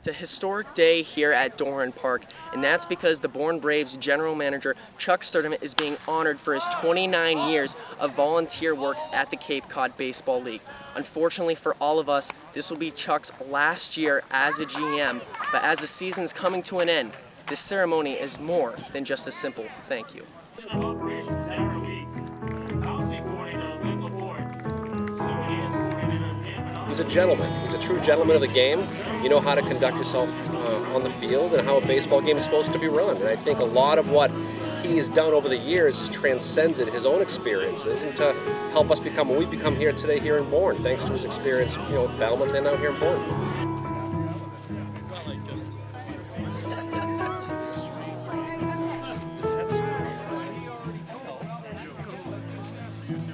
It's a historic day here at DARIN Park, and that's because the Bourne Braves general manager Chuck Sturtevant is being honored for his 29 years of volunteer work at the Cape Cod Baseball League. Unfortunately for all of us, this will be Chuck's last year as a GM, but as the season is coming to an end, this ceremony is more than just a simple thank you. He's a gentleman. He's a true gentleman of the game. You know how to conduct yourself on the field and how a baseball game is supposed to be run. And I think a lot of what he's done over the years has transcended his own experiences and to help us become what we've become here today here in Bourne, thanks to his experience, you know, at Falmouth and now here in Bourne.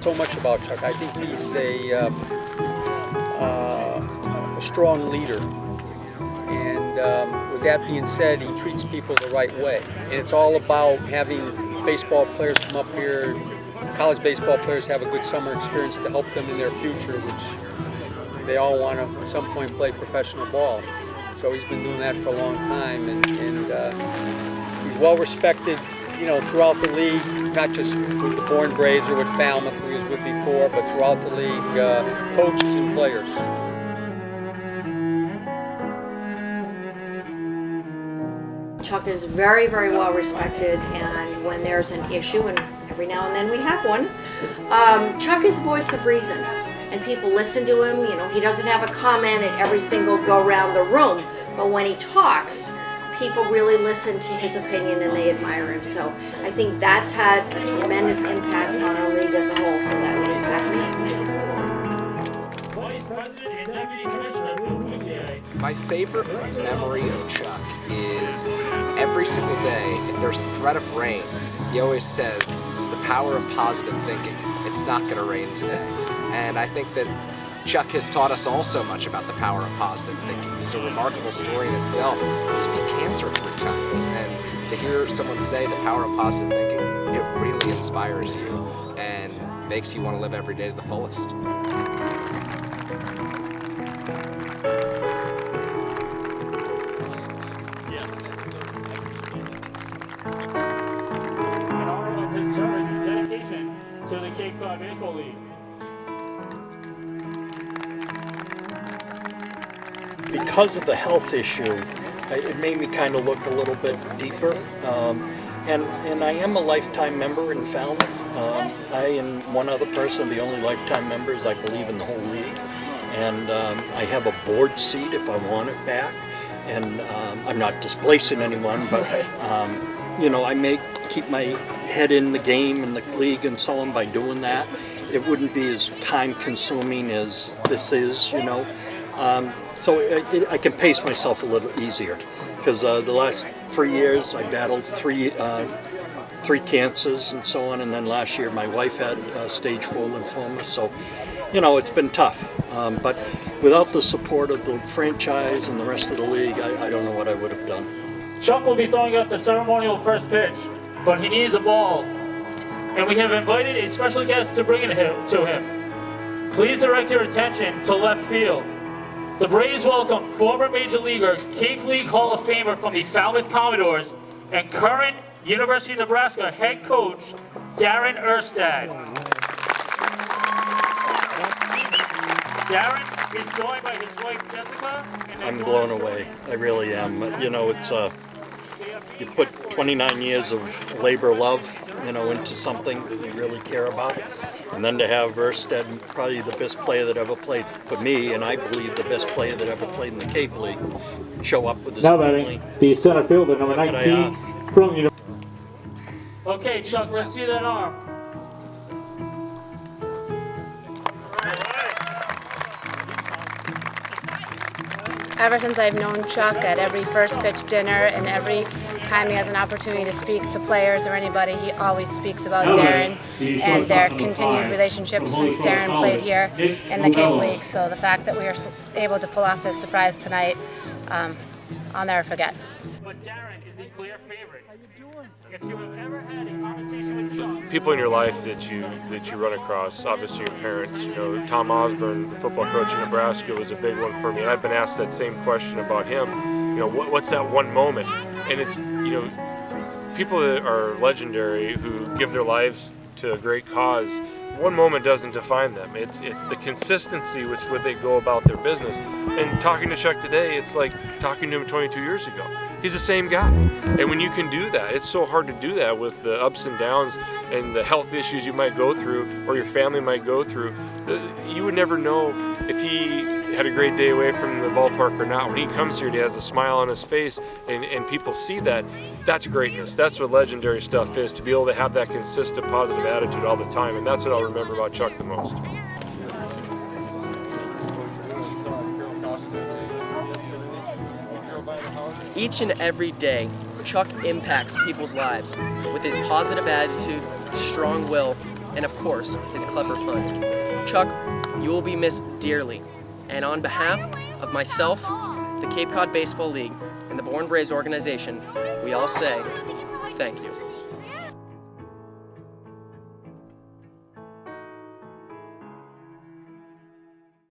So much about Chuck. I think he's a strong leader, and with that being said, he treats people the right way. And it's all about having baseball players come up here, college baseball players have a good summer experience to help them in their future, which they all want to at some point play professional ball. So he's been doing that for a long time, and he's well respected, you know, throughout the league, not just with the Bourne Braves or with Falmouth, who he was with before, but throughout the league, coaches and players. Chuck is very, very well respected, and when there's an issue, and every now and then we have one, Chuck is the voice of reason, and people listen to him. You know, he doesn't have a comment at every single go around the room, but when he talks, people really listen to his opinion and they admire him. So I think that's had a tremendous impact on our league as a whole, so that would impact me. Vice President and Deputy Commissioner Bill Lucier. My favorite memory of Chuck is every single day, if there's a threat of rain, he always says, it's the power of positive thinking. It's not going to rain today. And I think that Chuck has taught us all so much about the power of positive thinking. He's a remarkable story in itself. He's beat cancer 3 times, and to hear someone say the power of positive thinking, it really inspires you and makes you want to live every day to the fullest. In honor of his service and dedication to the Cape Cod Baseball League. Because of the health issue, it made me kind of look a little bit deeper. And I am a lifetime member in Falmouth. I and one other person, the only lifetime members, I believe, in the whole league. And I have a board seat if I want it back. And I'm not displacing anyone, but you know, I may keep my head in the game and the league and so on by doing that. It wouldn't be as time consuming as this is, you know. So I can pace myself a little easier, because the last 3 years I battled three cancers and so on, and then last year my wife had stage 4 lymphoma, so you know, it's been tough. But without the support of the franchise and the rest of the league, I don't know what I would have done. Chuck will be throwing up the ceremonial first pitch, but he needs a ball. And we have invited a special guest to bring it to him. Please direct your attention to left field. The Braves welcome former Major Leaguer, Cape League Hall of Famer from the Falmouth Commodores, and current University of Nebraska head coach, DARIN Erstad. DARIN is joined by his wife, Jessica. And I'm blown away. I really am. You know, it's you put 29 years of labor love, you know, into something that you really care about. And then to have Erstad, probably the best player that ever played for me, and I believe the best player that ever played in the Cape League, show up with his family. The center fielder, number 19 from University. Okay, Chuck, let's see that arm. Ever since I've known Chuck, at every first pitch dinner and every time he has an opportunity to speak to players or anybody, he always speaks about DARIN and their continued relationship since DARIN played here in the Cape League. So the fact that we were able to pull off this surprise tonight, I'll never forget. But DARIN is the clear favorite. If you have ever had a conversation with Chuck, people in your life that you run across, obviously your parents. You know, Tom Osborne, the football coach in Nebraska, was a big one for me, and I've been asked that same question about him. what's that one moment? And it's, people that are legendary who give their lives to a great cause, one moment doesn't define them. It's the consistency which would they go about their business. And talking to Chuck today, it's like talking to him 22 years ago. He's the same guy. And when you can do that, it's so hard to do that with the ups and downs and the health issues you might go through or your family might go through. You would never know if he had a great day away from the ballpark or not. When he comes here, he has a smile on his face, and people see that. That's greatness. That's what legendary stuff is, to be able to have that consistent positive attitude all the time, and that's what I'll remember about Chuck the most. Each and every day, Chuck impacts people's lives with his positive attitude, strong will, and of course, his clever puns. Chuck, you will be missed dearly. And on behalf of myself, the Cape Cod Baseball League, and the Bourne Braves organization, we all say thank you.